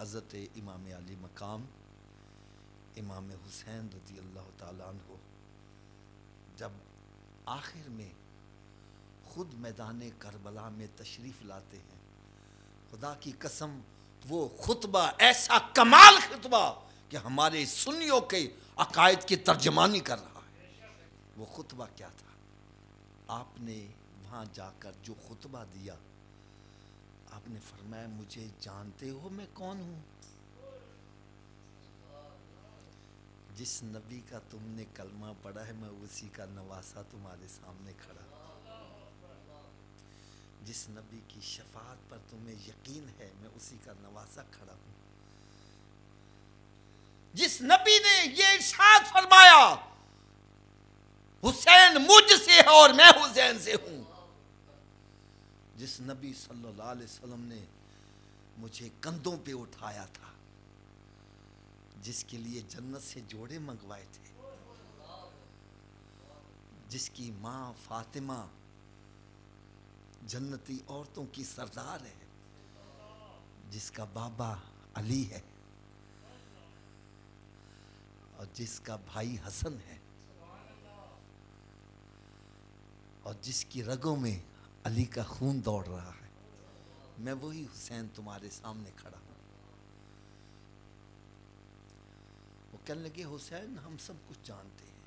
حضرت امام علی مقام امام حسین رضی اللہ تعالیٰ عنہ جب آخر میں خود میدان کربلا میں تشریف لاتے ہیں، خدا کی قسم وہ خطبہ ایسا کمال خطبہ کہ ہمارے سنیوں کے عقائد کی ترجمانی کر رہا ہے۔ وہ خطبہ کیا تھا؟ آپ نے وہاں جا کر جو خطبہ دیا، آپ نے فرمایا مجھے جانتے ہو میں کون ہوں؟ جس نبی کا تم نے کلمہ پڑھا ہے میں اسی کا نواسہ تمہارے سامنے کھڑا ہوں۔ جس نبی کی شفاعت پر تمہیں یقین ہے میں اسی کا نواسہ کھڑا ہوں۔ جس نبی نے یہ ارشاد فرمایا حسین مجھ سے ہے اور میں حسین سے ہوں، جس نبی صلی اللہ علیہ وسلم نے مجھے کندھوں پہ اٹھایا تھا، جس کے لیے جنت سے جوڑے منگوائے تھے، جس کی ماں فاطمہ جنتی عورتوں کی سردار ہے، جس کا بابا علی ہے اور جس کا بھائی حسن ہے اور جس کی رگوں میں علی کا خون دوڑ رہا ہے، میں وہی حسین تمہارے سامنے کھڑا ہوں۔ وہ کہنے لگے حسین ہم سب کچھ جانتے ہیں،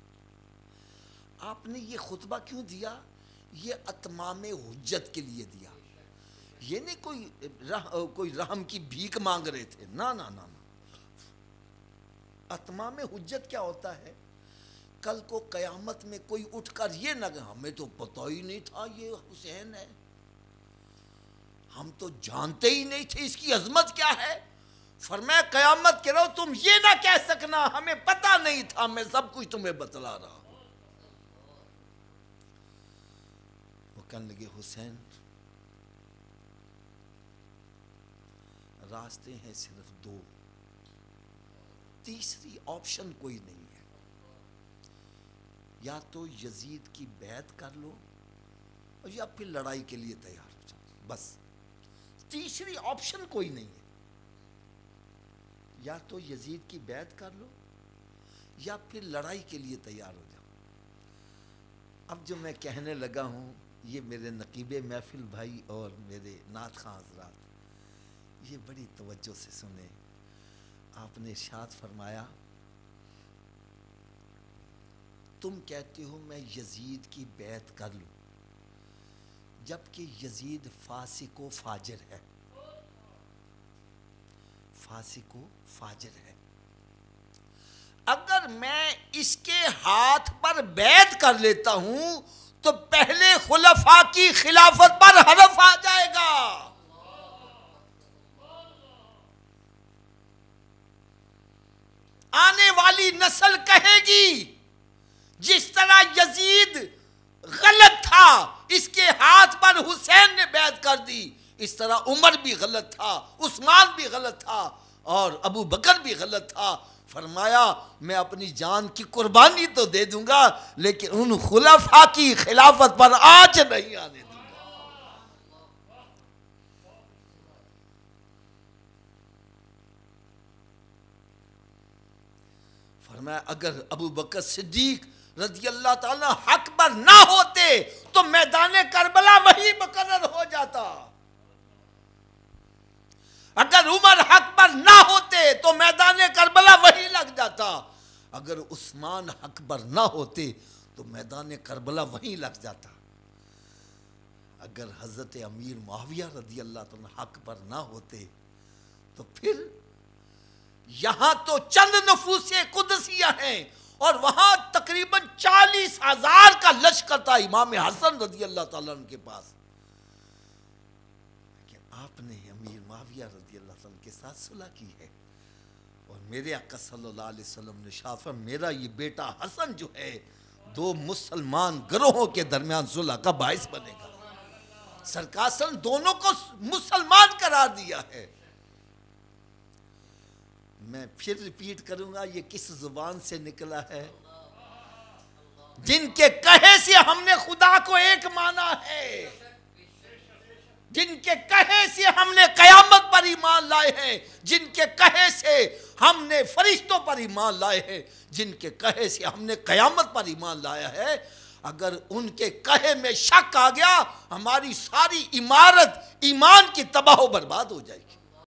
آپ نے یہ خطبہ کیوں دیا؟ یہ اتمام حجت کے لیے دیا، یہ نہیں کوئی رحم کی بھیک مانگ رہے تھے، نا نا نا نا۔ اتمام حجت کیا ہوتا ہے؟ کل کو قیامت میں کوئی اٹھ کر یہ نہ کہے ہمیں تو پتہ ہی نہیں تھا یہ حسین ہے، ہم تو جانتے ہی نہیں تھے اس کی عظمت کیا ہے۔ فرمایا قیامت کے روز تم یہ نہ کہہ سکنا ہمیں پتہ نہیں تھا، میں سب کچھ تمہیں بتلا رہا ہوں۔ وہ کہنے لگے حسین راستے ہیں صرف دو، تیسری آپشن کوئی نہیں ہے، یا تو یزید کی بیعت کر لو اور یا پھر لڑائی کے لیے تیار ہو جاؤ، بس تیسری آپشن کوئی نہیں ہے، یا تو یزید کی بیعت کر لو یا پھر لڑائی کے لیے تیار ہو جاؤ۔ اب جو میں کہنے لگا ہوں یہ میرے نقیب محفل بھائی اور میرے نعت خواں حضرات یہ بڑی توجہ سے سنیں۔ آپ نے ارشاد فرمایا تم کہتے ہو میں یزید کی بیعت کر لوں، جبکہ یزید فاسق و فاجر ہے، فاسق و فاجر ہے، اگر میں اس کے ہاتھ پر بیعت کر لیتا ہوں تو پہلے خلفاء کی خلافت پر حرف آ جائے گا، آنے والی نسل کہے گی جس طرح یزید غلط تھا اس کے ہاتھ پر حسین نے بیعت کر دی، اس طرح عمر بھی غلط تھا، عثمان بھی غلط تھا اور ابو بکر بھی غلط تھا۔ فرمایا میں اپنی جان کی قربانی تو دے دوں گا لیکن ان خلفاء کی خلافت پر آنچ نہیں آنے دوں گا۔ فرمایا اگر ابو بکر صدیق رضی اللہ تعالیٰ حق پر نہ ہوتے تو میدان کربلا وہی مقرر ہو جاتا، اگر عمر حق پر نہ ہوتے تو میدان کربلا وہی لگ جاتا، اگر عثمان حق پر نہ ہوتے تو میدان کربلا وہی لگ جاتا، اگر حضرت امیر معاویہ رضی اللہ تعالیٰ حق پر نہ ہوتے تو پھر یہاں تو چند نفوس قدسیہ ہیں اور وہاں تقریباً 40,000 کا لشکر تھا امام حسن رضی اللہ تعالیٰ عنہ کے پاس، لیکن آپ نے امیر معاویہ رضی اللہ عنہ کے ساتھ صلح کی ہے اور میرے آقا صلی اللہ علیہ وسلم نے شافع میرا یہ بیٹا حسن جو ہے دو مسلمان گروہوں کے درمیان صلح کا باعث بنے گا، سرکار صلی اللہ علیہ وسلم دونوں کو مسلمان قرار دیا ہے۔ میں پھر ریپیٹ کروں گا یہ کس زبان سے نکلا ہے؟ جن کے کہے سے ہم نے خدا کو ایک مانا ہے، جن کے کہے سے ہم نے قیامت پر ایمان لائے ہیں، جن کے کہے سے ہم نے فرشتوں پر ایمان لائے ہیں، جن کے کہے سے ہم نے قیامت پر ایمان لایا ہے، اگر ان کے کہے میں شک آ گیا ہماری ساری عمارت ایمان کی تباہ و برباد ہو جائے گی۔